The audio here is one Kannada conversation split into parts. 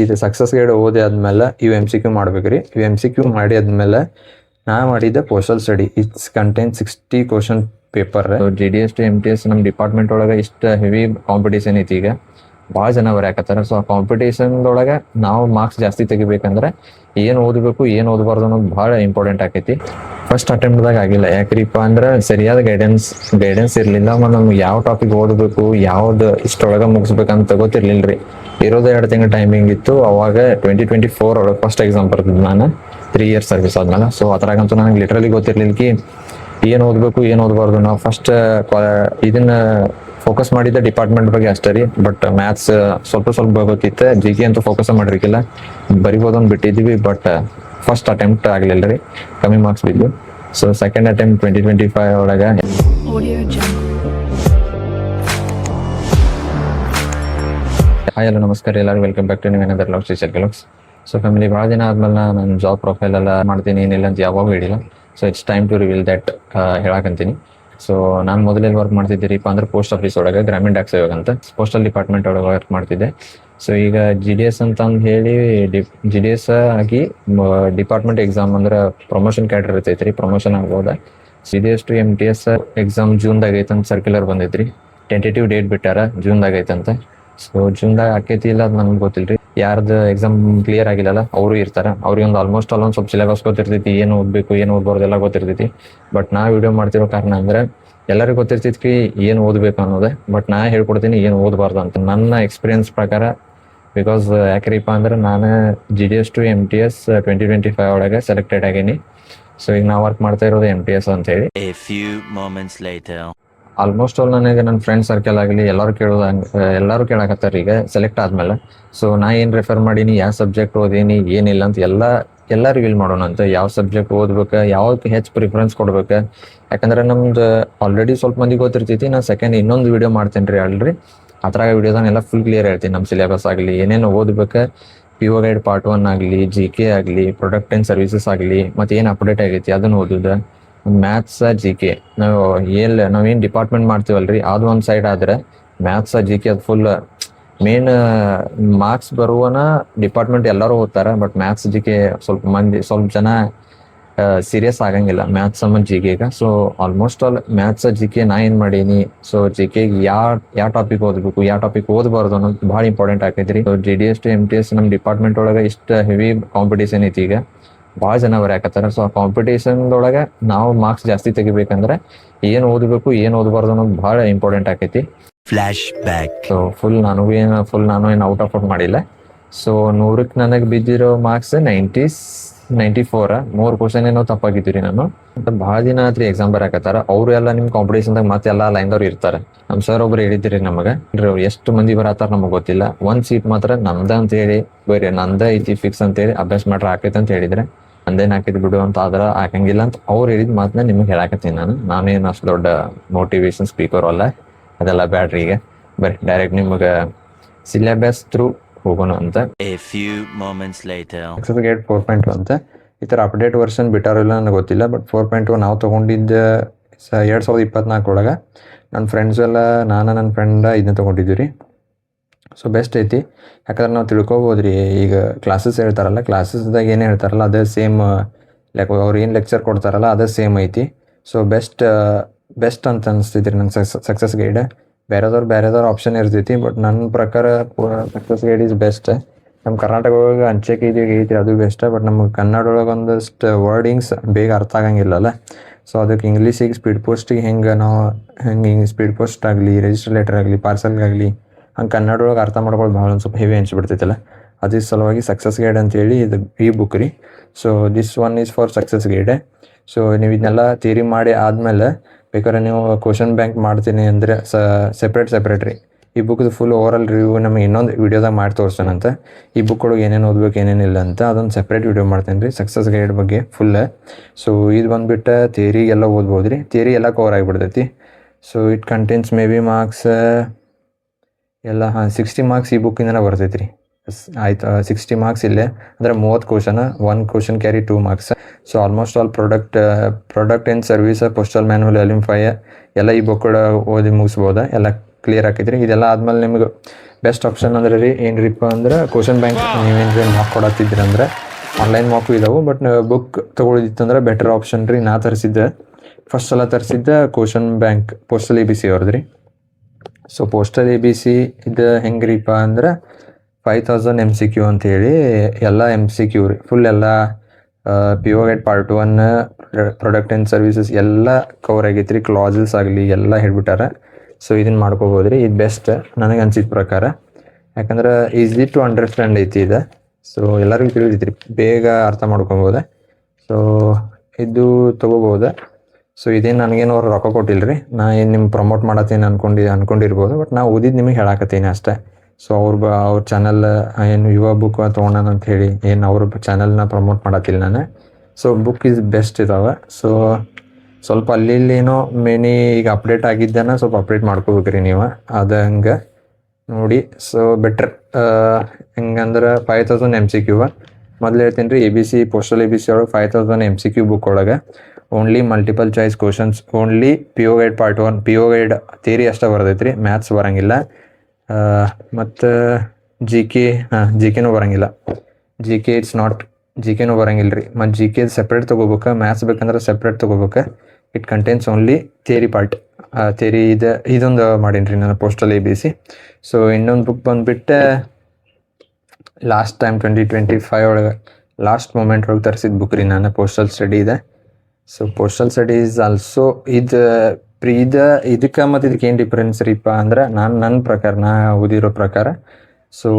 ಇದು ಸಕ್ಸಸ್ ಗೈಡ್ ಓದಿ ಆದ್ಮೇಲೆ ಇವು MCQ ಮಾಡ್ಬೇಕ್ರಿ. ಇವು MCQ ಮಾಡಿ ಆದ್ಮೇಲೆ ನಾ ಮಾಡಿದ್ದೆ postal study. It's contain 60 question paper. GDS to MTS ನಮ್ಮ ಡಿಪಾರ್ಟ್ಮೆಂಟ್ ಒಳಗೆ ಇಷ್ಟು ಹೆವಿ ಕಾಂಪಿಟೇಷನ್ ಐತಿ. ಈಗ ಭಾಳ ಜನ ಬರೆಯಾಕತ್ತಾರ. ಸೊ ಆ ಕಾಂಪಿಟೇಷನ್ದೊಳಗೆ ನಾವು ಮಾರ್ಕ್ಸ್ ಜಾಸ್ತಿ ತೆಗಿಬೇಕಂದ್ರೆ ಏನು ಓದಬೇಕು ಏನು ಓದಬಾರ್ದು ಅನ್ನೋದು ಭಾಳ ಇಂಪಾರ್ಟೆಂಟ್ ಆಕೈತಿ. ಫಸ್ಟ್ ಅಟೆಂಪ್ಟ್ದಾಗ ಆಗಿಲ್ಲ. ಯಾಕ್ರಿಪ್ಪ ಅಂದ್ರೆ ಸರಿಯಾದ ಗೈಡೆನ್ಸ್ ಇರಲಿಲ್ಲ. ಮತ್ತು ನಮ್ಗೆ ಯಾವ ಟಾಪಿಕ್ ಓದಬೇಕು ಯಾವ್ದು ಇಷ್ಟೊಳಗೆ ಮುಗಿಸ್ಬೇಕಂತ ಗೊತ್ತಿರ್ಲಿಲ್ಲ ರೀ. ಇರೋದು 2 ತಿಂಗಳು ಟೈಮಿಂಗ್ ಇತ್ತು. ಅವಾಗ 2024 ಒಳಗೆ ಫಸ್ಟ್ ಎಕ್ಸಾಮ್ ಬರ್ತಿದ್ದು ನಾನು 3 ಇಯರ್ಸ್ ಸರ್ವಿಸ್ ಆದ್ಮೇಲೆ. ಸೊ ಅದ್ರಾಗಂತೂ ನನಗೆ ಲಿಟ್ರಲಿ ಗೊತ್ತಿರ್ಲಿಲ್ಲ ಕಿ ಏನು ಓದಬೇಕು ಏನು ಓದಬಾರ್ದು. ನಾವು ಫಸ್ಟ್ ಇದನ್ನ ಫೋಕಸ್ ಮಾಡಿದ್ದೆ ಡಿಪಾರ್ಟ್ಮೆಂಟ್ ಬಗ್ಗೆ ಅಷ್ಟೇ ರೀ. ಬಟ್ ಮ್ಯಾಥ್ಸ್ ಸ್ವಲ್ಪ ಗೊತ್ತಿತ್ತು. GK ಅಂತೂ ಫೋಕಸ್ ಮಾಡಿರ್ಕಿಲ್ಲ, ಬರಿಬೋದು ಅಂತ ಬಿಟ್ಟಿದ್ವಿ. ಬಟ್ ಫಸ್ಟ್ ಅಟೆಂಪ್ಟ್ ಆಗಲಿಲ್ಲ ರೀ, ಕಮ್ಮಿ ಮಾರ್ಕ್ಸ್ ಬಿದ್ದು. ಸೊ ಸೆಕೆಂಡ್ ಅಟೆಂಪ್ಟ್ 2025 ಒಳಗೆ. ಹಾಯ್ ಹಲೋ ನಮಸ್ಕಾರ ಎಲ್ಲರಿಗೂ, ವೆಲ್ಕಮ್ ಬ್ಯಾಕ್ ಟು ನೀವು ಏನಂದ್ರೆ ಲವ್ ಟೀಚರ್ ಕೆಲಕ್ಸ್. ಸೊ ಫ್ಯಾಮಿಲಿ ಭಾಳ ದಿನ ಆದ್ಮೇಲೆ ನಾನು ಜಾಬ್ ಪ್ರೊಫೈಲ್ ಎಲ್ಲ ಮಾಡ್ತೀನಿ ಏನಿಲ್ಲ ಅಂತ ಯಾವಾಗ ಹೇಳಿಲ್ಲ. So it's time to reveal that ಹೇಳಕಂತೀನಿ. ಸೊ ನಾನು ಮೊದಲೆಲ್ಲಿ ವರ್ಕ್ ಮಾಡ್ತಿದ್ದೀರಿಪ್ಪ ಅಂದ್ರೆ ಪೋಸ್ಟ್ ಆಫೀಸ್ ಒಳಗೆ ಗ್ರಾಮೀಣ ಡಾಕ್ ಸೇವಕ ಅಂತ ಪೋಸ್ಟಲ್ ಡಿಪಾರ್ಟ್ಮೆಂಟ್ ಒಳಗೆ ವರ್ಕ್ ಮಾಡ್ತಿದ್ದೆ. ಸೊ ಈಗ GDS ಅಂತಂದು ಹೇಳಿ GDS ಆಗಿ ಡಿಪಾರ್ಟ್ಮೆಂಟ್ ಎಕ್ಸಾಮ್ ಅಂದ್ರೆ ಪ್ರಮೋಷನ್ ಕ್ಯಾಡರ್ ಇರ್ತೈತ್ರಿ, ಪ್ರಮೋಷನ್ ಆಗ್ಬೋದ. GDS to MTS ಎಕ್ಸಾಮ್ ಜೂನ್ದಾಗ ಐತಂತ ಸರ್ಕ್ಯುಲರ್ ಬಂದೈತ್ರಿ. ಟೆಂಟೇಟಿವ್ ಡೇಟ್ ಬಿಟ್ಟಾರ, ಜೂನ್ದಾಗ ಐತಂತ. ಸೊ ಜೂನ್ದಾಗ ಆಕೈತಿ ಇಲ್ಲ ಅದು ನಮ್ಗೆ ಗೊತ್ತಿಲ್ರಿ. ಯಾರ್ದು ಎಕ್ಸಾಮ್ ಕ್ಲಿಯರ್ ಆಗಿಲ್ಲಲ್ಲ ಅವರು ಇರ್ತಾರೆ. ಅವ್ರಿಗೆ ಒಂದು ಆಲ್ಮೋಸ್ಟ್ ಒಂದು ಸ್ವಲ್ಪ ಸಿಲೆಬಸ್ ಗೊತ್ತಿರ್ತೈತಿ, ಏನು ಓದಬೇಕು ಏನು ಓದಬಾರ್ದು ಎಲ್ಲ ಗೊತ್ತಿರ್ತೈತಿ. ಬಟ್ ನಾ ವಿಡಿಯೋ ಮಾಡ್ತಿರೋ ಕಾರಣ ಅಂದ್ರೆ ಎಲ್ಲರಿಗೂ ಗೊತ್ತಿರ್ತೈತಿ ಏನು ಓದಬೇಕು ಅನ್ನೋದೇ. ಬಟ್ ನಾ ಹೇಳ್ಕೊಡ್ತೀನಿ ಏನು ಓದಬಾರ್ದು ಅಂತ ನನ್ನ ಎಕ್ಸ್ಪೀರಿಯನ್ಸ್ ಪ್ರಕಾರ. ಬಿಕಾಸ್ ಯಾಕ್ರಿಪ್ಪ ಅಂದ್ರೆ ನಾನು GDS to MTS 2025 ಒಳಗೆ ಸೆಲೆಕ್ಟೆಡ್ ಆಗೀನಿ. ಸೊ ಈಗ ನಾ ವರ್ಕ್ ಮಾಡ್ತಾ ಇರೋದು MTS ಅಂತ ಹೇಳಿ. ಆಲ್ಮೋಸ್ಟ್ ಆಲ್ ನನಗೆ ನನ್ನ ಫ್ರೆಂಡ್ ಸರ್ಕಲ್ ಆಗಲಿ ಎಲ್ಲರೂ ಕೇಳಕತ್ತಾರೆ ಈಗ ಸೆಲೆಕ್ಟ್ ಆದ್ಮೇಲೆ. ಸೊ ನಾ ಏನು ರೆಫರ್ ಮಾಡೀನಿ, ಯಾವ ಸಬ್ಜೆಕ್ಟ್ ಓದೀನಿ ಏನಿಲ್ಲ ಅಂತ ಎಲ್ಲ ರಿವೀಲ್ ಮಾಡೋಣ ಅಂತ. ಯಾವ ಸಬ್ಜೆಕ್ಟ್ ಓದ್ಬೇಕು, ಯಾವ್ದಕ್ಕೆ ಹೆಚ್ಚು ಪ್ರಿಫರೆನ್ಸ್ ಕೊಡ್ಬೇಕು. ಯಾಕಂದ್ರೆ ನಮ್ದು ಆಲ್ರೆಡಿ ಸ್ವಲ್ಪ ಮಂದಿ ಗೊತ್ತಿರ್ತೈತಿ. ನಾನು ಸೆಕೆಂಡ್ ಇನ್ನೊಂದು ವಿಡಿಯೋ ಮಾಡ್ತೇನೆ ರೀ ಆಲ್ರೆಡಿ. ಅದ್ರಾಗ ವಿಡಿಯೋದಾನೆಲ್ಲ ಫುಲ್ ಕ್ಲಿಯರ್ ಹೇಳ್ತೀನಿ. ನಮ್ಮ ಸಿಲೆಬಸ್ ಆಗಲಿ ಏನೇನು ಓದ್ಬೇಕು, PO ಗೈಡ್ ಪಾರ್ಟ್ 1 ಆಗಲಿ, GK ಆಗಲಿ, ಪ್ರಾಡಕ್ಟ್ ಆ್ಯಂಡ್ ಸರ್ವಿಸಸ್ ಆಗಲಿ, ಮತ್ತು ಏನು ಅಪ್ಡೇಟ್ ಆಗೈತಿ ಅದನ್ನು ಓದೋದು. ಮ್ಯಾಥ್ಸ್ GK ನಾವೇನು ಡಿಪಾರ್ಟ್ಮೆಂಟ್ ಮಾಡ್ತೀವಲ್ರಿ ಅದು ಒಂದು ಸೈಡ್ ಆದರೆ ಮ್ಯಾಥ್ಸ್ GK ಅದು ಫುಲ್ ಮೇನ್ ಮಾರ್ಕ್ಸ್ ಬರುವನ ಡಿಪಾರ್ಟ್ಮೆಂಟ್ ಎಲ್ಲರೂ ಓದ್ತಾರೆ. ಬಟ್ ಮ್ಯಾಥ್ಸ್ GK ಸ್ವಲ್ಪ ಜನ ಸೀರಿಯಸ್ ಆಗಂಗಿಲ್ಲ ಮ್ಯಾಥ್ಸ್ ಸಂಬಂಧ GKಗೆ. So almost all maths GK ನಾ ಏನು ಮಾಡೀನಿ. ಸೊ GKಗೆ ಯಾವ ಟಾಪಿಕ್ ಓದಬೇಕು ಯಾವ ಟಾಪಿಕ್ ಓದಬಾರ್ದು ಅನ್ನೋದು ಭಾಳ ಇಂಪಾರ್ಟೆಂಟ್ ಆಗೈತ್ರಿ. ಸೊ GDS to MTS ನಮ್ಮ ಡಿಪಾರ್ಟ್ಮೆಂಟ್ ಒಳಗೆ ಇಷ್ಟು ಹೆವಿ ಕಾಂಪಿಟೇಷನ್ ಐತಿ. ಈಗ ಭಾಳ ಜನ ಬರೆಯಾಕತ್ತಾರ. ಸೊ ಆ ಕಾಂಪಿಟೇಷನ್ದೊಳಗೆ ನಾವು ಮಾರ್ಕ್ಸ್ ಜಾಸ್ತಿ ತೆಗಿಬೇಕಂದ್ರೆ ಏನು ಓದಬೇಕು ಏನು ಓದಬಾರ್ದು ಅನ್ನೋದು ಭಾಳ ಇಂಪಾರ್ಟೆಂಟ್ ಆಕೈತಿ. Flash back. ಸೊ ನಾನು ಏನು ಔಟ್ ಆಫ್ ಔಟ್ ಮಾಡಿಲ್ಲ. ಸೊ 100ಕ್ಕೆ ನನಗೆ ಬಿದ್ದಿರೋ ಮಾರ್ಕ್ಸ್ 94. 3 ಕ್ವಶನ್ ಏನೋ ತಪ್ಪಾಗಿದ್ದೀರಿ ನಾನು. ಭಾಳ ದಿನ ಆತ್ರಿ ಎಕ್ಸಾಮ್ ಬರೆಯಾಕತ್ತಾರ. ಅವರು ಎಲ್ಲ ನಿಮ್ಮ ಕಾಂಪಿಟೇಷನ್ದಾಗ ಮತ್ತೆ ಎಲ್ಲ ಲೈನ್ದವ್ರು ಇರ್ತಾರೆ. ನಮ್ಮ ಸರ್ ಒಬ್ರು ಹೇಳಿದ್ರಿ ನಮಗೆ, ಎಷ್ಟು ಮಂದಿ ಬರತ್ತಾರ ನಮಗೆ ಗೊತ್ತಿಲ್ಲ, 1 ಸೀಟ್ ಮಾತ್ರ ನಮ್ದ ಅಂತ ಹೇಳಿ ಬರೀ ನಂದ ಐತಿ ಫಿಕ್ಸ್ ಅಂತೇಳಿ ಅಭ್ಯಾಸ ಮಾಡ್ರೆ ಆಕೈತೆ ಅಂತ ಹೇಳಿದ್ರೆ ಅಂದೇನು ಹಾಕಿದ್ ಬಿಡು ಅಂತ ಆದ್ರೆ ಹಾಕಂಗಿಲ್ಲ ಅಂತ ಅವ್ರು ಹೇಳಿದ ಮಾತನ್ನ ನಿಮಗೆ ಹೇಳಾಕತ್ತೀನಿ. ನಾನೇನು ಅಷ್ಟು ದೊಡ್ಡ ಮೋಟಿವೇಶನ್ ಸ್ಪೀಕರ್ ಅಲ್ಲ, ಅದೆಲ್ಲ ಬ್ಯಾಡ್ರಿ. ಈಗ ಬರೀ ಡೈರೆಕ್ಟ್ ನಿಮಗೆ ಸಿಲೆಬಸ್ ಥ್ರೂ ಹೋಗೋಣ ಅಂತ. ಸಕ್ಸಸ್ ಗೈಡ್ 4.1 ಅಂತ ಈ ಥರ ಅಪ್ಡೇಟ್ ವರ್ಷನ್ ಬಿಟ್ಟಾರಿಲ್ಲ ನನಗೆ ಗೊತ್ತಿಲ್ಲ. ಬಟ್ 4.1 ನಾವು ತೊಗೊಂಡಿದ್ದ 2024 ಒಳಗೆ ನನ್ನ ಫ್ರೆಂಡ್ಸ್ ಎಲ್ಲ ನನ್ನ ಫ್ರೆಂಡ ಇದನ್ನ ತೊಗೊಂಡಿದ್ದೀವಿ ರೀ. ಸೊ ಬೆಸ್ಟ್ ಐತಿ. ಯಾಕಂದ್ರೆ ನಾವು ತಿಳ್ಕೊಬೋದು ರೀ. ಈಗ ಕ್ಲಾಸಸ್ ಹೇಳ್ತಾರಲ್ಲ, ಕ್ಲಾಸಸ್ದಾಗ ಏನು ಹೇಳ್ತಾರಲ್ಲ ಅದೇ ಸೇಮ್, ಅವ್ರು ಏನು ಲೆಕ್ಚರ್ ಕೊಡ್ತಾರಲ್ಲ ಅದೇ ಸೇಮ್ ಐತಿ. ಸೊ ಬೆಸ್ಟ್ ಅಂತ ಅನಿಸ್ತೈತಿ ರೀ ನಂಗೆ ಸಕ್ಸಸ್ ಗೈಡ್. ಬೇರೆದವ್ರು ಆಪ್ಷನ್ ಇರ್ತೈತಿ. ಬಟ್ ನನ್ನ ಪ್ರಕಾರ ಸಕ್ಸಸ್ ಗೈಡ್ ಈಸ್ ಬೆಸ್ಟ್. ನಮ್ಮ ಕರ್ನಾಟಕ ಒಳಗೆ ಅಂಚೆಗೆ ಐತಿ ಅದು ಬೆಸ್ಟ್. ಬಟ್ ನಮಗೆ ಕನ್ನಡ ಒಳಗೆ ಒಂದಷ್ಟು ವರ್ಡಿಂಗ್ಸ್ ಬೇಗ ಅರ್ಥ ಆಗಂಗಿಲ್ಲಲ್ಲ. ಸೊ ಅದಕ್ಕೆ ಇಂಗ್ಲೀಷಿಗೆ ಸ್ಪೀಡ್ ಪೋಸ್ಟಿಗೆ ಹೆಂಗೆ ಸ್ಪೀಡ್ ಪೋಸ್ಟ್ ಆಗಲಿ, ರಿಜಿಸ್ಟರ್ ಲೆಟರ್ ಆಗಲಿ, ಪಾರ್ಸಲ್ಗಾಗಲಿ ಹಂಗೆ ಕನ್ನಡ ಒಳಗೆ ಅರ್ಥ ಮಾಡ್ಕೊಳ್ಳೋದು ಭಾಳ ಒಂದು ಸ್ವಲ್ಪ ಹೆವಿ ಅನಿಸ್ಬಿಡ್ತೈತಲ್ಲ. ಅದ್ರ ಸಲುವಾಗಿ ಸಕ್ಸಸ್ ಗೈಡ್ ಅಂತೇಳಿ ಇದು ಈ ಬುಕ್ ರೀ. So this one is for success guide. So ನೀವು ಇದನ್ನೆಲ್ಲ ಥಿಯರಿ ಮಾಡಿ ಆದಮೇಲೆ ಬೇಕಾದ್ರೆ ನೀವು ಕ್ವಶನ್ ಬ್ಯಾಂಕ್ ಮಾಡ್ತೀನಿ ಅಂದರೆ ಸೆಪ್ರೇಟ್ ರೀ. ಈ ಬುಕ್ದು ಫುಲ್ ಓವರಾಲ್ ರಿವ್ಯೂ ನಮಗೆ ಇನ್ನೊಂದು ವೀಡಿಯೋದಾಗ ಮಾಡಿ ತೋರಿಸ್ತಾನಂತ. ಈ ಬುಕ್ ಒಳಗೆ ಏನೇನು ಓದ್ಬೇಕು ಏನೇನಿಲ್ಲ ಅಂತ ಅದೊಂದು ಸೆಪ್ರೇಟ್ ವೀಡಿಯೋ ಮಾಡ್ತೇನೆ ರೀ ಸಕ್ಸಸ್ ಗೈಡ್ ಬಗ್ಗೆ ಫುಲ್. ಸೊ ಇದು ಬಂದುಬಿಟ್ಟು ಥಿಯರಿಗೆಲ್ಲ ಓದ್ಬೋದು ರೀ. ಥಿಯರಿ ಎಲ್ಲ ಕವರ್ ಆಗಿಬಿಡ್ತೈತಿ. So it contains maybe marks ಎಲ್ಲ 60 ಮಾರ್ಕ್ಸ್ ಈ ಬುಕ್ಕಿಂದನೇ ಬರ್ತೈತಿ ರೀ. ಆಯ್ತು, 60 ಮಾರ್ಕ್ಸ್ ಇಲ್ಲೇ ಅಂದರೆ 30 question, 1 question carry 2 marks. So almost all product and service, postal manual, LM5 ಎಲ್ಲ ಈ ಬುಕ್ ಓದಿ ಮುಗಿಸ್ಬೋದ. ಎಲ್ಲ ಕ್ಲಿಯರ್ ಆಕೈತ್ರಿ. ಇದೆಲ್ಲ ಆದ್ಮೇಲೆ ನಿಮ್ಗೆ ಬೆಸ್ಟ್ ಆಪ್ಷನ್ ಅಂದ್ರೆ ರೀ ಏನ್ರಿಪ್ಪ ಅಂದ್ರೆ ಕ್ವಶನ್ ಬ್ಯಾಂಕ್ ನೀವೇನು ಮಾರ್ಕ್ ಕೊಡತ್ತಿದ್ರಿ ಅಂದ್ರೆ ಆನ್ಲೈನ್ ಮಾರ್ಕು ಇದಾವೆ. ಬಟ್ ಬುಕ್ ತೊಗೊಳಿದಿತ್ತಂದ್ರೆ ಬೆಟರ್ ಆಪ್ಷನ್ ರೀ. ನಾ ತರಿಸಿದ್ದೆ ಫಸ್ಟ್ ಸಲ ತರಿಸಿದ್ದೆ ಕ್ವಶನ್ ಬ್ಯಾಂಕ್ ಪೋಸ್ಟಲ್ ABC ಅವ್ರದ್ದು ರೀ. ಸೊ ಪೋಸ್ಟಲ್ ABC ಇದು ಹೆಂಗ್ರಿಪ್ಪ ಅಂದ್ರೆ 5000 MCQ ಅಂತೇಳಿ ಎಲ್ಲ MCQ ರೀ. ಫುಲ್ ಎಲ್ಲ PO guide part 1 product and services ಎಲ್ಲ ಕವರ್ ಆಗೈತೆ ರೀ. ಕ್ಲಾಸಸ್ ಆಗಲಿ ಎಲ್ಲ ಹೇಳ್ಬಿಟ್ಟಾರ. ಸೊ ಇದನ್ನು ಮಾಡ್ಕೋಬೋದು ರೀ. ಇದು ಬೆಸ್ಟ್ ನನಗೆ ಅನ್ಸಿದ ಪ್ರಕಾರ. ಯಾಕಂದ್ರೆ ಈಸಿ ಟು ಅಂಡರ್ಸ್ಟ್ಯಾಂಡ್ ಐತಿ ಇದು. ಸೊ ಎಲ್ಲರಿಗೂ ತಿಳಿದೈತಿ ರೀ, ಬೇಗ ಅರ್ಥ ಮಾಡ್ಕೊಬೋದು. ಸೊ ಇದು ತೊಗೋಬೋದು. ಸೊ ಇದೇನು ನನಗೇನು ಅವ್ರು ರೊಕ್ಕ ಕೊಟ್ಟಿಲ್ಲ ರೀ. ನಾ ಏನು ನಿಮ್ಗೆ ಪ್ರಮೋಟ್ ಮಾಡತ್ತೀನಿ ಅನ್ಕೊಂಡಿರ್ಬೋದು. ಬಟ್ ನಾ ಓದಿದ್ದು ನಿಮಗೆ ಹೇಳಾಕತ್ತೀನಿ ಅಷ್ಟೇ. ಸೊ ಅವ್ರ ಚಾನಲ್ ಏನು ಯುವ ಬುಕ್ ತೊಗೊಂಡಾನ ಅಂತ ಹೇಳಿ ಏನು ಅವ್ರ ಚಾನಲ್ನ ಪ್ರಮೋಟ್ ಮಾಡತ್ತಿಲ್ಲ ನಾನು. ಸೊ ಬುಕ್ ಈಸ್ ಬೆಸ್ಟ್ ಇದಾವೆ. ಸೊ ಸ್ವಲ್ಪ ಅಲ್ಲಿ ಏನೋ ಈಗ ಅಪ್ಡೇಟ್ ಆಗಿದ್ದಾನ ಸ್ವಲ್ಪ ಅಪ್ಡೇಟ್ ಮಾಡ್ಕೋಬೇಕ್ರಿ ನೀವು. ಅದು ಹಂಗೆ ನೋಡಿ. ಸೊ ಬೆಟ್ರ್ ಹೆಂಗಂದ್ರೆ 5000 MCQ ಮೊದಲು ಹೇಳ್ತೀನಿ ರೀ. ABC ಪೋಸ್ಟಲ್ ABC ಒಳಗೆ 5000 MCQ ಬುಕ್ ಒಳಗೆ only multiple choice questions, only PO guide part 1 PO guide theory ಅಷ್ಟೇ ಬರ್ತೈತೆ ರೀ. ಮ್ಯಾಥ್ಸ್ ಬರೋಂಗಿಲ್ಲ. ಮತ್ತು GKನೂ ಬರೋಂಗಿಲ್ಲ. ಇಟ್ಸ್ ನಾಟ್ GKನೂ ಬರೋಂಗಿಲ್ಲ ರೀ. ಮತ್ತು GK ಸಪ್ರೇಟ್ ತೊಗೋಬೇಕು. ಮ್ಯಾಥ್ಸ್ ಬೇಕಂದ್ರೆ ಸಪ್ರೇಟ್ ತೊಗೋಬೇಕು. It contains only theory part. Theory ಇದೊಂದು ಮಾಡೀನಿ ರೀ ನಾನು ಪೋಸ್ಟಲ್ ABC. ಸೊ ಇನ್ನೊಂದು ಬುಕ್ ಬಂದುಬಿಟ್ಟು ಲಾಸ್ಟ್ ಟೈಮ್ 2025 ಒಳಗೆ ಲಾಸ್ಟ್ ಮೂಮೆಂಟ್ ಒಳಗೆ ತರಿಸಿದ ಬುಕ್ ರೀ ನಾನು. ಪೋಸ್ಟಲ್ ಸ್ಟಡಿ ಇದೆ. ಸೊ ಪೋಸ್ಟಲ್ ಸ್ಟಡೀಸ್ ಆಲ್ಸೋ ಇದಕ್ಕೆ ಮತ್ತು ಇದಕ್ಕೆ ಏನು ಡಿಫ್ರೆನ್ಸ್ ರೀಪ್ಪ ಅಂದ್ರೆ ನನ್ನ ಪ್ರಕಾರ ನಾ ಓದಿರೋ ಪ್ರಕಾರ. ಸೊ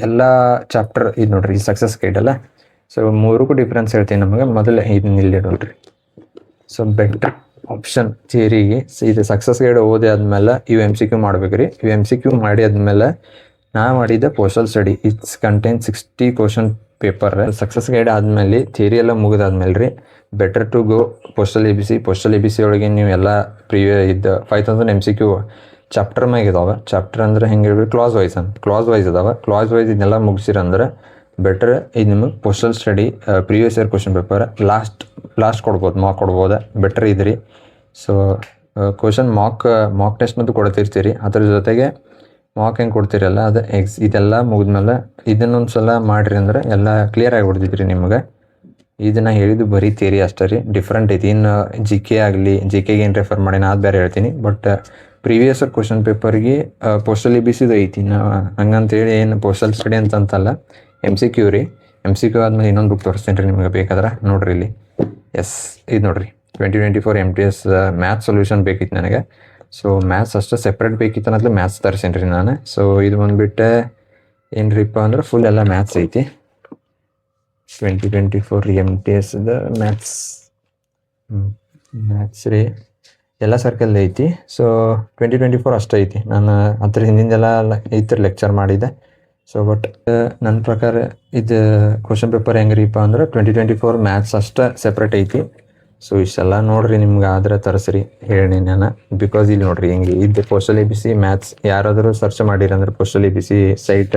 ಎಲ್ಲ ಚಾಪ್ಟರ್ ಇದು ನೋಡ್ರಿ ಸಕ್ಸಸ್ ಗೈಡ್ ಅಲ್ಲ. ಸೊ ಮೂರಕ್ಕೂ ಡಿಫ್ರೆನ್ಸ್ ಹೇಳ್ತೀನಿ ನಮಗೆ. ಮೊದಲು ಇದನ್ನ ಇಲ್ಲಿ ನೋಡ್ರಿ. ಸೊ ಬೆಟರ್ ಆಪ್ಷನ್ ಥಿಯರಿಗೆ ಇದು ಸಕ್ಸಸ್ ಗೈಡ್ ಓದಿ ಆದಮೇಲೆ ಇವು MCQ ಮಾಡ್ಬೇಕು ರೀ. ಇವು MCQ ಮಾಡಿ ಆದಮೇಲೆ ನಾ ಮಾಡಿದ್ದೆ postal study. It's contain 60 question paper. Success guide ಆದಮೇಲೆ ಥಿಯರಿ ಎಲ್ಲ ಮುಗಿದಾದ್ಮೇಲೆ ರೀ better to go postal ABC ಒಳಗೆ ನೀವು ಎಲ್ಲ ಇದು 5000 MCQ ಚಾಪ್ಟರ್ ಮ್ಯಾಗ ಇದಾವೆ. ಚಾಪ್ಟರ್ ಅಂದ್ರೆ ಹೆಂಗೆ ಹೇಳ್ಬೇಕು, ಕ್ಲಾಸ್ ವೈಸ್ ಇದಾವೆ. ಕ್ಲಾಸ್ ವೈಸ್ ಇದನ್ನೆಲ್ಲ ಮುಗಿಸಿರಂದ್ರೆ ಬೆಟರ್ ಇದು ನಿಮಗೆ postal study previous year question paper last ಕೊಡ್ಬೋದು, ಮಾರ್ಕ್ ಕೊಡ್ಬೋದು. ಬೆಟರ್ ಇದು ರೀ. ಸೊ ಕ್ವಶನ್ ಮಾರ್ಕ್ ಟೆಸ್ಟ್ ಮತ್ತು ಕೊಡ್ತಿರ್ತೀರಿ. ಅದ್ರ ಜೊತೆಗೆ ಮಾರ್ಕ್ ಹೆಂಗೆ ಕೊಡ್ತೀರಲ್ಲ ಅದು ಇದೆಲ್ಲ ಮುಗಿದ್ಮೇಲೆ ಇದನ್ನೊಂದು ಸಲ ಮಾಡಿರಿ ಅಂದ್ರೆ ಎಲ್ಲ ಕ್ಲಿಯರ್ ಆಗಿಬಿಡ್ತೈತ್ರಿ ನಿಮಗೆ. ಇದನ್ನು ಹೇಳಿದ್ದು ಬರೀ ಥಿಯರಿ ಅಷ್ಟೇ ರೀ. ಡಿಫ್ರೆಂಟ್ ಐತಿ. ಇನ್ನು GK ಆಗಲಿ GKಗೆ ಏನು ರೆಫರ್ ಮಾಡಿ ಅದು ಬೇರೆ ಹೇಳ್ತೀನಿ. ಬಟ್ ಪ್ರೀವಿಯಸ್ ಕ್ವಶನ್ ಪೇಪರ್ಗೆ ಪೋಸ್ಟಲ್ ABCದು ಐತಿ. ಹಂಗಂತೇಳಿ ಏನು ಪೋಸ್ಟಲ್ ಸ್ಟಡಿ ಅಂತಲ್ಲ, MCQ ರೀ. MCQ ಆದಮೇಲೆ ಇನ್ನೊಂದು ಬುಕ್ ತೋರಿಸ್ತೀನಿ ರೀ ನಿಮಗೆ ಬೇಕಾದ್ರೆ. ನೋಡ್ರಿ ಇಲ್ಲಿ. ಇದು ನೋಡ್ರಿ 2024 MTS ಮ್ಯಾಥ್ಸ್ ಸೊಲ್ಯೂಷನ್ ಬೇಕಿತ್ತು ನನಗೆ. ಸೊ ಮ್ಯಾಥ್ಸ್ ಅಷ್ಟೇ ಸೆಪ್ರೇಟ್ ಬೇಕಿತ್ತು ಅನ್ನೋದು ಮ್ಯಾಥ್ಸ್ ತರಿಸೀನಿ ರೀ ನಾನು. ಸೊ ಇದು ಬಂದುಬಿಟ್ಟು ಏನ್ರಿಪ್ಪ ಅಂದ್ರೆ ಫುಲ್ ಎಲ್ಲ ಮ್ಯಾಥ್ಸ್ ಐತಿ. 2024 MTSದ ಮ್ಯಾಥ್ಸ್ ರೀ. ಎಲ್ಲ ಸರ್ಕಲ್ ಐತಿ. ಸೊ 2024 ಅಷ್ಟೇ ಐತಿ. ನಾನು ಅದ್ರ ಹಿಂದಿಂದೆಲ್ಲ ಐತಿ ಲೆಕ್ಚರ್ ಮಾಡಿದ್ದೆ. ಸೊ ಬಟ್ ನನ್ನ ಪ್ರಕಾರ ಇದು ಕ್ವಶನ್ ಪೇಪರ್ ಹೆಂಗ್ರಿಪ್ಪ ಅಂದ್ರೆ 2024 ಮ್ಯಾಥ್ಸ್ ಅಷ್ಟೇ ಸೆಪ್ರೇಟ್ ಐತಿ. ಸೊ ಇಷ್ಟೆಲ್ಲ ನೋಡ್ರಿ ನಿಮ್ಗೆ ಆದ್ರೆ ತರಿಸ್ರಿ ಹೇಳಿ ನಾನು. ಬಿಕಾಸ್ ಇಲ್ಲಿ ನೋಡ್ರಿ ಹೆಂಗೆ ಇದು ಪೋಸ್ಟಲ್ ABC ಮ್ಯಾಥ್ಸ್ ಯಾರಾದರೂ ಸರ್ಚ್ ಮಾಡಿರಂದ್ರೆ ಪೋಸ್ಟಲ್ ABC ಸೈಟ್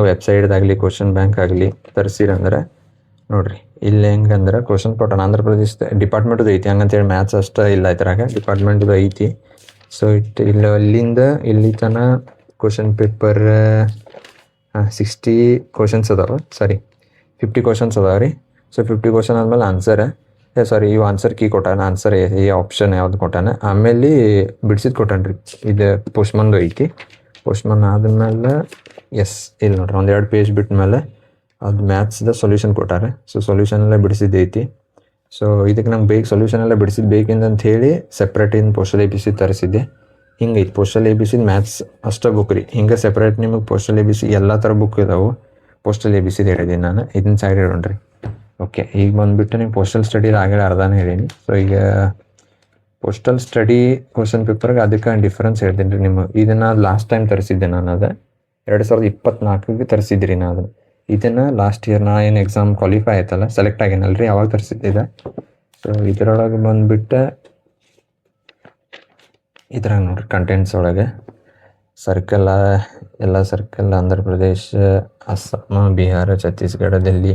ವೆಬ್ಸೈಟ್ದಾಗಲಿ ಕ್ವಶನ್ ಬ್ಯಾಂಕ್ ಆಗಲಿ ತರಿಸಿರಂದ್ರೆ ನೋಡ್ರಿ ಇಲ್ಲಿ ಹೆಂಗಂದ್ರೆ ಕ್ವಶನ್ ಪೇಪರ್ ಆಂಧ್ರ ಪ್ರದೇಶ ಡಿಪಾರ್ಟ್ಮೆಂಟದು ಐತಿ. ಹಂಗಂತೇಳಿ ಮ್ಯಾಥ್ಸ್ ಅಷ್ಟೇ ಇಲ್ಲ ಇದ್ರಾಗ, ಡಿಪಾರ್ಟ್ಮೆಂಟ್ದು ಐತಿ. ಸೊ ಅಲ್ಲಿಂದ ಇಲ್ಲಿ ತನಕ ಕ್ವಶನ್ ಪೇಪರ್ 60 ಕ್ವಶನ್ಸ್ ಅದಾವೆ. 50 ಕ್ವಶನ್ಸ್ ಅದಾವೆ ರೀ. ಸೊ 50 ಕ್ವಶನ್ ಆದಮೇಲೆ ಆನ್ಸರ್ ಇವು ಆನ್ಸರ್ ಕೀ ಕೊಟ್ಟಾನ. ಆನ್ಸರ್ ಈ ಆಪ್ಷನ್ ಯಾವ್ದು ಕೊಟ್ಟಾನ. ಆಮೇಲೆ ಬಿಡ್ಸಿದ್ದು ಕೊಟ್ಟಾನ ರೀ. ಇದು ಪೋಸ್ಟ್ಮನ್ದು ಐತಿ. ಪೋಸ್ಟ್ಮನ್ ಆದಮೇಲೆ ಇಲ್ಲಿ ನೋಡ್ರಿ 1-2 ಪೇಜ್ ಬಿಟ್ಟ ಮೇಲೆ ಅದು ಮ್ಯಾಥ್ಸ್ದ ಸೊಲ್ಯೂಷನ್ ಕೊಟ್ಟಾರೆ. ಸೊ ಸೊಲ್ಯೂಷನ್ ಎಲ್ಲ ಬಿಡಿಸಿದ್ದೈತಿ. ಸೊ ಇದಕ್ಕೆ ನಂಗೆ ಬೇಗ ಸೊಲ್ಯೂಷನ್ ಎಲ್ಲ ಬಿಡಿಸಿದ್ದು ಬೇಕಿಂದಂತ ಹೇಳಿ ಸೆಪ್ರೇಟ್ ಇನ್ನು ಪೋಸ್ಟಲ್ ABC ತರಿಸಿದ್ದೆ. ಹಿಂಗೈತಿ ಪೋಸ್ಟಲ್ ABC ಮ್ಯಾಥ್ಸ್ ಅಷ್ಟೇ ಬುಕ್ ರೀ. ಹಿಂಗೆ ಸೆಪ್ರೇಟ್ ನಿಮಗೆ ಪೋಸ್ಟಲ್ ABC ಎಲ್ಲ ಥರ ಬುಕ್ ಇದಾವೆ. ಪೋಸ್ಟಲ್ ABCದು ಹೇಳಿದ್ದೀನಿ ನಾನು. ಇದನ್ನ ಸೈಡ್ ಇಡೋಣ್ರಿ. ಓಕೆ, ಈಗ ಬಂದುಬಿಟ್ಟು ನೀವು ಪೋಸ್ಟಲ್ ಸ್ಟಡಿ ಆಗಲೇ ಅರ್ಧನೇ ಹೇಳೀನಿ. ಸೊ ಈಗ ಪೋಸ್ಟಲ್ ಸ್ಟಡಿ ಕ್ವಶನ್ ಪೇಪರ್ಗೆ ಅದಕ್ಕೆ ಡಿಫ್ರೆನ್ಸ್ ಹೇಳ್ತೀನಿ ರೀ ನಿಮಗೆ. ಇದನ್ನು ಲಾಸ್ಟ್ ಟೈಮ್ ತರಿಸಿದ್ದೆ ನಾನು. ಅದು 2024ಗೆ ತರಿಸಿದ್ರಿ ನಾನು ಅದನ್ನು. ಇದನ್ನು ಲಾಸ್ಟ್ ಇಯರ್ ನಾ ಏನು ಎಕ್ಸಾಮ್ ಕ್ವಾಲಿಫೈ ಆಯ್ತಲ್ಲ, ಸೆಲೆಕ್ಟ್ ಆಗೇನಲ್ಲ ರೀ, ಅವಾಗ ತರಿಸಿದ್ದೆ. ಸೊ ಇದರೊಳಗೆ ಬಂದುಬಿಟ್ಟು ಇದ್ರಾಗ ನೋಡ್ರಿ ಕಂಟೆಂಟ್ಸ್ ಒಳಗೆ ಸರ್ಕಲ್ ಎಲ್ಲ ಸರ್ಕಲ್ ಆಂಧ್ರ ಪ್ರದೇಶ, ಅಸ್ಸಾಂ, ಬಿಹಾರ, ಛತ್ತೀಸ್ಗಢ, ದಿಲ್ಲಿ,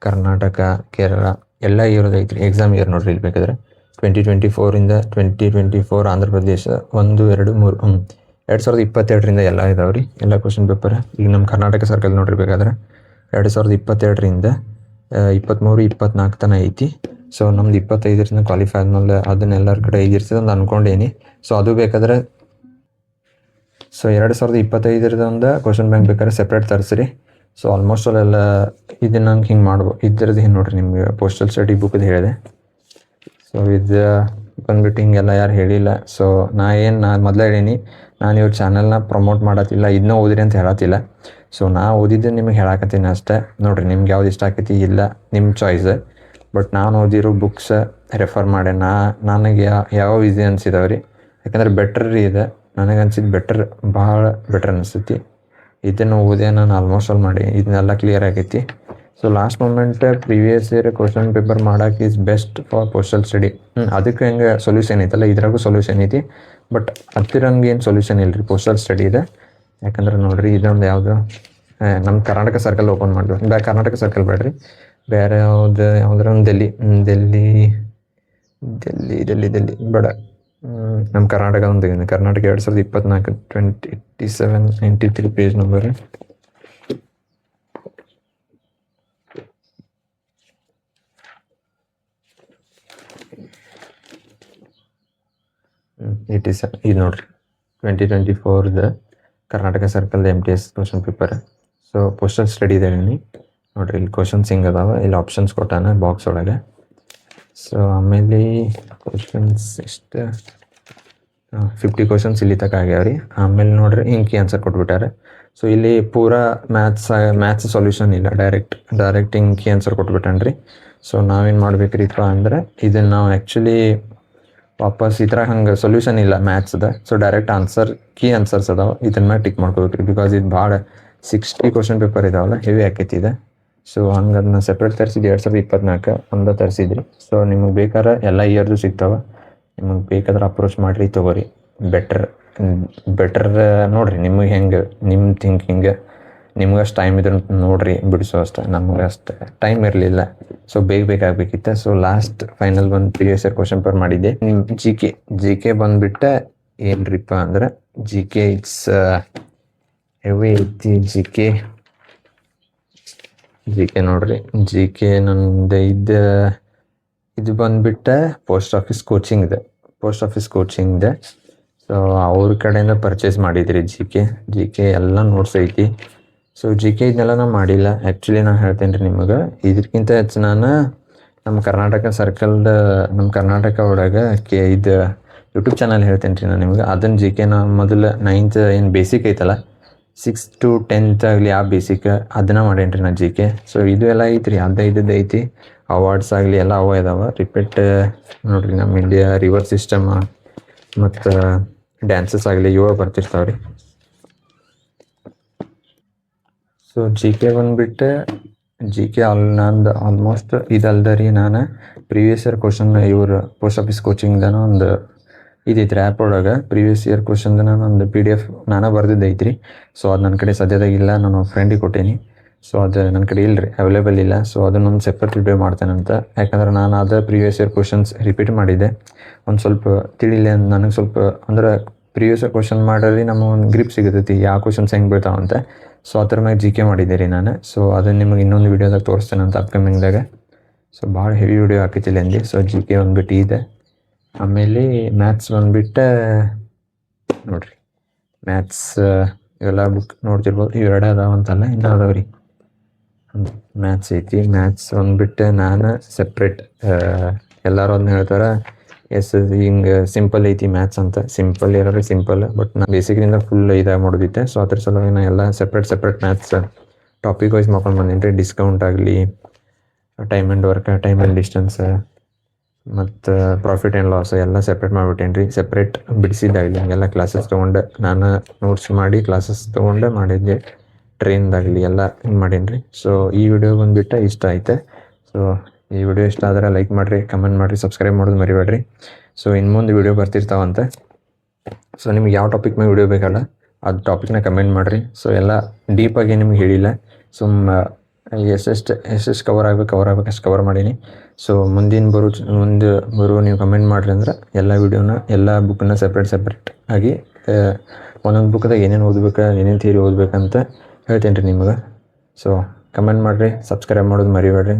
ಕರ್ನಾಟಕ, ಕೇರಳ ಎಲ್ಲ ಇರೋದೈತ್ರಿ. ಎಕ್ಸಾಮ್ ಇಯರ್ ನೋಡ್ರಿ ಇಲ್ಲಿ ಬೇಕಾದ್ರೆ 2024 2024 ಆಂಧ್ರ ಪ್ರದೇಶ 1, 2, 3 2022ರಿಂದ ಎಲ್ಲ ಇದಾವೆ ರೀ ಎಲ್ಲ ಕ್ವಶನ್ ಪೇಪರ್. ಈಗ ನಮ್ಮ ಕರ್ನಾಟಕ ಸರ್ಕಲ್ ನೋಡಿರ್ಬೇಕಾದ್ರೆ 2022ರಿಂದ 23, 24 ತನಕ ಐತಿ. ಸೊ ನಮ್ದು 25ರಿಂದ ಕ್ವಾಲಿಫೈ ಆದ್ಮೇಲೆ ಅದನ್ನ ಎಲ್ಲರ ಕಡೆ ಇರ್ತದೆ ಅಂತ ಅನ್ಕೊಂಡೇನಿ. ಸೊ ಅದು ಬೇಕಾದ್ರೆ ಸೊ 2025 ಕ್ವಶನ್ ಬ್ಯಾಂಕ್ ಬೇಕಾದ್ರೆ ಸೆಪ್ರೇಟ್ ತರಿಸ್ರಿ. ಸೊ ಆಲ್ಮೋಸ್ಟ್ ಅಲ್ಲೆಲ್ಲ ಇದನ್ನ ನಂಗೆ ಹಿಂಗೆ ಮಾಡ್ಬೋದು. ಇದ್ರದ್ದು ಏನು ನೋಡ್ರಿ ನಿಮ್ಗೆ ಪೋಸ್ಟಲ್ ಸ್ಟಡಿ ಬುಕ್ದು ಹೇಳಿದೆ. ಸೊ ಇದು ಬಂದ್ಬಿಟ್ಟು ಹಿಂಗೆಲ್ಲ ಯಾರು ಹೇಳಿಲ್ಲ. ಸೊ ನಾನು ಮೊದಲೇ ಹೇಳೀನಿ, ನಾನು ಇವ್ರ ಚಾನಲ್ನ ಪ್ರಮೋಟ್ ಮಾಡತ್ತಿಲ್ಲ, ಇದನ್ನ ಓದಿರಿ ಅಂತ ಹೇಳತ್ತಿಲ್ಲ. ಸೊ ನಾ ಓದಿದ್ದು ನಿಮಗೆ ಹೇಳಕತ್ತೀನಿ ಅಷ್ಟೇ. ನೋಡಿರಿ ನಿಮ್ಗೆ ಯಾವ್ದು ಇಷ್ಟ ಆಕೈತಿ ಇಲ್ಲ ನಿಮ್ಮ ಚಾಯ್ಸ್. ಬಟ್ ನಾನು ಓದಿರೋ ಬುಕ್ಸ್ ರೆಫರ್ ಮಾಡಿ ನನಗೆ ಯಾವ ಈಸಿ ಅನ್ಸಿದಾವೆ ರೀ. ಯಾಕಂದ್ರೆ ಬೆಟ್ರ್ ರೀ ಇದೆ. ನನಗೆ ಅನ್ಸಿದ್ದು ಭಾಳ ಬೆಟ್ರ್ ಅನಿಸ್ತೈತಿ. ಇದನ್ನು ಓದೇ ನಾನು ಆಲ್ಮೋಸ್ಟ್ ಆಲ್ ಮಾಡಿ ಇದನ್ನೆಲ್ಲ ಕ್ಲಿಯರ್ ಆಗೈತಿ. So last moment previous year question paper ಮಾಡೋಕೆ is best for postal study. ಅದಕ್ಕೆ ಹೆಂಗೆ ಸೊಲ್ಯೂಷನ್ ಐತಲ್ಲ ಇದ್ರಾಗೂ ಸೊಲ್ಯೂಷನ್ ಐತಿ. ಬಟ್ ಹತ್ತಿರಂಗೆ ಏನು ಸೊಲ್ಯೂಷನ್ ಇಲ್ಲ ರೀ ಪೋಸ್ಟಲ್ ಸ್ಟಡಿ ಇದೆ. ಯಾಕಂದ್ರೆ ನೋಡಿರಿ ಇದೊಂದು ಯಾವುದು ನಮ್ಮ ಕರ್ನಾಟಕ ಸರ್ಕಲ್ ಓಪನ್ ಮಾಡಿದ್ರು. ಕರ್ನಾಟಕ ಸರ್ಕಲ್ ಬೇಡ್ರಿ, ಬೇರೆ ಯಾವುದ್ರ ಒಂದು ಡೆಲ್ಲಿ ಬೇಡ, ನಮ್ಮ ಕರ್ನಾಟಕ ಒಂದು ಕರ್ನಾಟಕ 2024 2793 ಪೇಜ್ ನಂಬರ್. ಇದು ನೋಡ್ರಿ 2024 Karnataka circle MTS question paper. So postal study ಇದೆ ನೋಡ್ರಿ. ಇಲ್ಲಿ ಕ್ವಶನ್ಸ್ ಹಿಂಗೆ ಅದಾವೆ, ಇಲ್ಲಿ ಆಪ್ಷನ್ಸ್ ಕೊಟ್ಟಾನ ಬಾಕ್ಸ್ ಒಳಗೆ. ಸೊ ಆಮೇಲೆ ಕ್ವಶನ್ಸ್ ಎಷ್ಟು 50 ಕ್ವಶನ್ಸ್ ಇಲ್ಲಿ ತನಕ ಆಗ್ಯಾವ್ರಿ. ಆಮೇಲೆ ನೋಡ್ರಿ ಹಿಂಗೆ ಆನ್ಸರ್ ಕೊಟ್ಬಿಟ್ಟಾರೆ. ಸೊ ಇಲ್ಲಿ ಪೂರಾ ಮ್ಯಾಥ್ಸ್ ಸೊಲ್ಯೂಷನ್ ಇಲ್ಲ, ಡೈರೆಕ್ಟ್ ಹಿಂಗೆ ಆನ್ಸರ್ ಕೊಟ್ಬಿಟ್ಟನ್ರಿ. ಸೊ ನಾವೇನು ಮಾಡ್ಬೇಕ್ರಿಪ್ಪ ಅಂದ್ರೆ ಇದನ್ನು ನಾವು ಆ್ಯಕ್ಚುಲಿ ವಾಪಸ್ ಈ ಥರ ಹಂಗೆ ಸೊಲ್ಯೂಷನ್ ಇಲ್ಲ ಮ್ಯಾಥ್ಸ್ದ. ಸೊ ಡೈರೆಕ್ಟ್ ಆನ್ಸರ್ಸ್ ಅದಾವೆ, ಇದನ್ನ ಮೇಲೆ ಟಿಕ್ ಮಾಡ್ಕೋಬೇಕ್ರಿ. ಬಿಕಾಸ್ ಇದು ಭಾಳ 60 ಕ್ವಶನ್ ಪೇಪರ್ ಇದಾವಲ್ಲ, ಹೆವಿ ಆಕೈತಿ ಇದೆ. ಸೊ ಹಂಗೆ ಅದನ್ನ ಸಪ್ರೇಟ್ ತರಿಸಿದ್ದು 2024 ಒಂದೇ ತರಿಸಿದ್ರಿ. ಸೊ ನಿಮಗೆ ಬೇಕಾದ್ರೆ ಎಲ್ಲ ಇಯರ್ದು ಸಿಗ್ತಾವೆ. ನಿಮಗೆ ಬೇಕಾದ್ರೆ ಅಪ್ರೋಚ್ ಮಾಡಿರಿ, ತೊಗೋರಿ. ಬೆಟರ್ ನೋಡಿರಿ ನಿಮಗೆ ಹೆಂಗೆ ನಿಮ್ಮ ಥಿಂಕಿಂಗ್. ನಿಮ್ಗೆ ಅಷ್ಟು ಟೈಮ್ ಇದ್ರೆ ನೋಡಿರಿ ಬಿಡಿಸೋ ಅಷ್ಟೇ. ನಮ್ಗೆ ಅಷ್ಟು ಟೈಮ್ ಇರಲಿಲ್ಲ, ಸೊ ಬೇಕಾಗಬೇಕಿತ್ತು. ಸೊ ಲಾಸ್ಟ್ ಫೈನಲ್ ಬಂದು ಪ್ರೀವಿಯಸ್ ಇಯರ್ ಕ್ವಶನ್ ಪೇಪರ್ ಮಾಡಿದ್ದೆ. ನಿಮ್ಮ ಜಿ ಕೆ ಬಂದುಬಿಟ್ಟು ಏನ್ರಿಪ್ಪ ಅಂದ್ರೆ GK ಇಟ್ಸ್ ಹೆವಿ ಐತಿ. ಜಿ ಕೆ ನೋಡ್ರಿ, GK ನಂದು ಇದು ಬಂದುಬಿಟ್ಟು ಪೋಸ್ಟ್ ಆಫೀಸ್ ಕೋಚಿಂಗ್ ಇದೆ. ಸೊ ಅವ್ರ ಕಡೆಯಿಂದ ಪರ್ಚೇಸ್ ಮಾಡಿದ್ರಿ ಜಿ ಕೆ ಎಲ್ಲ ನೋಟ್ಸ್ ಐತಿ. ಸೊ GK ಇದನ್ನೆಲ್ಲ ನಾನು ಮಾಡಿಲ್ಲ ಆ್ಯಕ್ಚುಲಿ. ನಾನು ಹೇಳ್ತೇನೆ ರೀ ನಿಮಗೆ, ಇದಕ್ಕಿಂತ ಹೆಚ್ಚು ನಾನು ನಮ್ಮ ಕರ್ನಾಟಕ ಒಳಗೆ ಇದು ಯೂಟ್ಯೂಬ್ ಚಾನಲ್ ಹೇಳ್ತೇನೆ ರೀ ನಾನು ನಿಮಗೆ. ಅದನ್ನು GK ಮೊದಲು 9th ಏನು ಬೇಸಿಕ್ ಐತಲ್ಲ, 6th to 10th ಆಗಲಿ ಆ ಬೇಸಿಕ್ ಅದನ್ನು ಮಾಡೇನಿ ರೀ ನಾನು GK. ಸೊ ಇದು ಎಲ್ಲ ಐತ್ರಿ, ಇದ್ದದ್ದು ಐತಿ. ಅವಾರ್ಡ್ಸ್ ಆಗಲಿ ಎಲ್ಲ ಅವ ಇದಾವೆ. ರಿಪೀಟ್ ನೋಡಿರಿ, ನಮ್ಮ ಇಂಡಿಯಾ ರಿವರ್ ಸಿಸ್ಟಮ್ ಮತ್ತು ಡ್ಯಾನ್ಸಸ್ ಆಗಲಿ ಇವ ಬರ್ತಿರ್ತಾವೆ ರೀ. ಸೊ GK ಬಂದುಬಿಟ್ಟು ನಂದು ಆಲ್ಮೋಸ್ಟ್ ಇದಲ್ದ ರೀ. ನಾನು ಪ್ರೀವಿಯಸ್ ಇಯರ್ ಕ್ವಶನ್ ಇವರು ಪೋಸ್ಟ್ ಆಫೀಸ್ ಕೋಚಿಂಗ್ದಾನ ಒಂದು ಇದೈತ್ರಿ ಆ್ಯಪ್ ಒಳಗೆ. ಪ್ರೀವಿಯಸ್ ಇಯರ್ ಕ್ವಶನ್ದು ನಾನು ಒಂದು PDF ನಾನು ಬರ್ದಿದ್ದೈತ್ರಿ. ಸೊ ಅದು ನನ್ನ ಕಡೆ ಸದ್ಯದಾಗಿಲ್ಲ, ನಾನು ಫ್ರೆಂಡಿಗೆ ಕೊಟ್ಟೇನಿ. ಸೊ ಅದು ನನ್ನ ಕಡೆ ಇಲ್ಲರಿ, ಅವೈಲೇಬಲ್ ಇಲ್ಲ. ಸೊ ಅದನ್ನೊಂದು ಸೆಪ್ರೇಟ್ ವಿಡಿಯೋ ಮಾಡ್ತೇನಂತ. ಯಾಕಂದ್ರೆ ನಾನು ಪ್ರೀವಿಯಸ್ ಇಯರ್ ಕ್ವಶನ್ಸ್ ರಿಪೀಟ್ ಮಾಡಿದ್ದೆ. ಒಂದು ಸ್ವಲ್ಪ ತಿಳಿಲಿ ಅಂತ ನನಗೆ ಸ್ವಲ್ಪ ಅಂದ್ರೆ ಪ್ರೀವಿಯಸ್ ಇಯರ್ ಕ್ವಶನ್ ಮಾಡೋದ್ರಲ್ಲಿ ನಮ್ಮ ಒಂದು ಗ್ರಿಪ್ ಸಿಗುತ್ತೈತಿ, ಯಾವ ಕ್ವಶನ್ಸ್ ಹೆಂಗೆ ಬೀಳ್ತಾವಂತ. ಸೊ ಆ ಥರ ಮ್ಯಾಗ GK ಮಾಡಿದ್ದೆ ರೀ ನಾನು. ಸೊ ಅದನ್ನು ನಿಮಗೆ ಇನ್ನೊಂದು ವೀಡಿಯೋದಾಗ ತೋರಿಸ್ತೇನೆ ಅಂತ ಅಪ್ಕಮಿಂಗ್ದಾಗ. ಸೊ ಭಾಳ ಹೆವಿ ವಿಡಿಯೋ ಹಾಕೈತಿಲ್ಲ ಅಂದು. ಸೊ GK ಬಂದುಬಿಟ್ಟು ಇದೆ. ಆಮೇಲೆ ಮ್ಯಾಥ್ಸ್ ಬಂದುಬಿಟ್ಟು ನೋಡಿರಿ, ಮ್ಯಾಥ್ಸ್ ಇವೆಲ್ಲ ಬುಕ್ ನೋಡ್ತಿರ್ಬೋದು. ಇವೆರಡು ಅದಾವಂತಲ್ಲ, ಇನ್ನೂ ಅದಾವೆ ರೀ. ಮ್ಯಾಥ್ಸ್ ಐತಿ. ಮ್ಯಾಥ್ಸ್ ಬಂದುಬಿಟ್ಟು ನಾನು ಸಪ್ರೇಟ್, ಎಲ್ಲರೂ ಅದನ್ನ ಹೇಳ್ತಾರೆ ಹಿಂಗೆ ಸಿಂಪಲ್ ಐತಿ ಮ್ಯಾಥ್ಸ್ ಅಂತ. ಸಿಂಪಲ್ ಇರೋರಿ ಸಿಂಪಲ್, ಬಟ್ ನಾನು ಬೇಸಿಕ್ಕಿಂದ ಫುಲ್ ಇದಾಗಿ ಮಾಡೋದಿತ್ತೆ. ಸೊ ಅದ್ರ ಸಲುವಾಗಿ ನಾನು ಎಲ್ಲ ಸಪ್ರೇಟ್ ಮ್ಯಾಥ್ಸ್ ಟಾಪಿಕ್ ವೈಸ್ ಮಾಡ್ಕೊಂಡು ಬಂದೀನಿ ರೀ. ಡಿಸ್ಕೌಂಟ್ ಆಗಲಿ, time and work, time and distance ಮತ್ತು ಪ್ರಾಫಿಟ್ ಆ್ಯಂಡ್ ಲಾಸ್ ಎಲ್ಲ ಸಪ್ರೇಟ್ ಮಾಡಿಬಿಟ್ಟೇನಿ ರೀ. ಸಪ್ರೇಟ್ ಬಿಡಿಸಿದ್ದಾಗಲಿ ಹಂಗೆಲ್ಲ ಕ್ಲಾಸಸ್ ತೊಗೊಂಡು ನಾನು ನೋಟ್ಸ್ ಮಾಡಿ ಕ್ಲಾಸಸ್ ತೊಗೊಂಡು ಮಾಡಿದ್ದೆ. ಟ್ರೈನ್ದಾಗಲಿ ಎಲ್ಲ ಹಿಂಗೆ ಮಾಡೀನಿ ರೀ. ಸೊ ಈ ವಿಡಿಯೋ ಬಂದುಬಿಟ್ಟು ಇಷ್ಟ ಐತೆ. ಸೊ ಈ ವಿಡಿಯೋ ಇಷ್ಟ ಆದರೆ ಲೈಕ್ ಮಾಡಿರಿ, ಕಮೆಂಟ್ ಮಾಡಿರಿ, ಸಬ್ಸ್ಕ್ರೈಬ್ ಮಾಡೋದು ಮರಿಬೇಡ್ರಿ. ಸೊ ಇನ್ನು ಮುಂದೆ ವಿಡಿಯೋ ಬರ್ತಿರ್ತಾವಂತೆ. ಸೊ ನಿಮ್ಗೆ ಯಾವ ಟಾಪಿಕ್ ಮೇಲೆ ವಿಡಿಯೋ ಬೇಕಲ್ಲ ಅದು ಟಾಪಿಕ್ನ ಕಮೆಂಟ್ ಮಾಡಿರಿ. ಸೊ ಎಲ್ಲ ಡೀಪಾಗಿ ನಿಮ್ಗೆ ಹೇಳಿಲ್ಲ, ಎಷ್ಟೆಷ್ಟು ಕವರ್ ಆಗ್ಬೇಕು ಅಷ್ಟು ಕವರ್ ಮಾಡೀನಿ. ಸೊ ಮುಂದೆ ಬರೋ ನೀವು ಕಮೆಂಟ್ ಮಾಡಿರಿ ಅಂದ್ರೆ ಎಲ್ಲ ವಿಡಿಯೋನ ಎಲ್ಲ ಬುಕ್ಕನ್ನ ಸಪ್ರೇಟ್ ಆಗಿ ಒಂದೊಂದು ಬುಕ್ದಾಗ ಏನೇನು ಓದ್ಬೇಕು, ಏನೇನು ಥಿಯರಿ ಓದ್ಬೇಕಂತ ಹೇಳ್ತೀನಿ ರೀ ನಿಮ್ಗೆ. ಸೊ ಕಮೆಂಟ್ ಮಾಡಿರಿ, ಸಬ್ಸ್ಕ್ರೈಬ್ ಮಾಡೋದು ಮರಿಬೇಡ್ರಿ.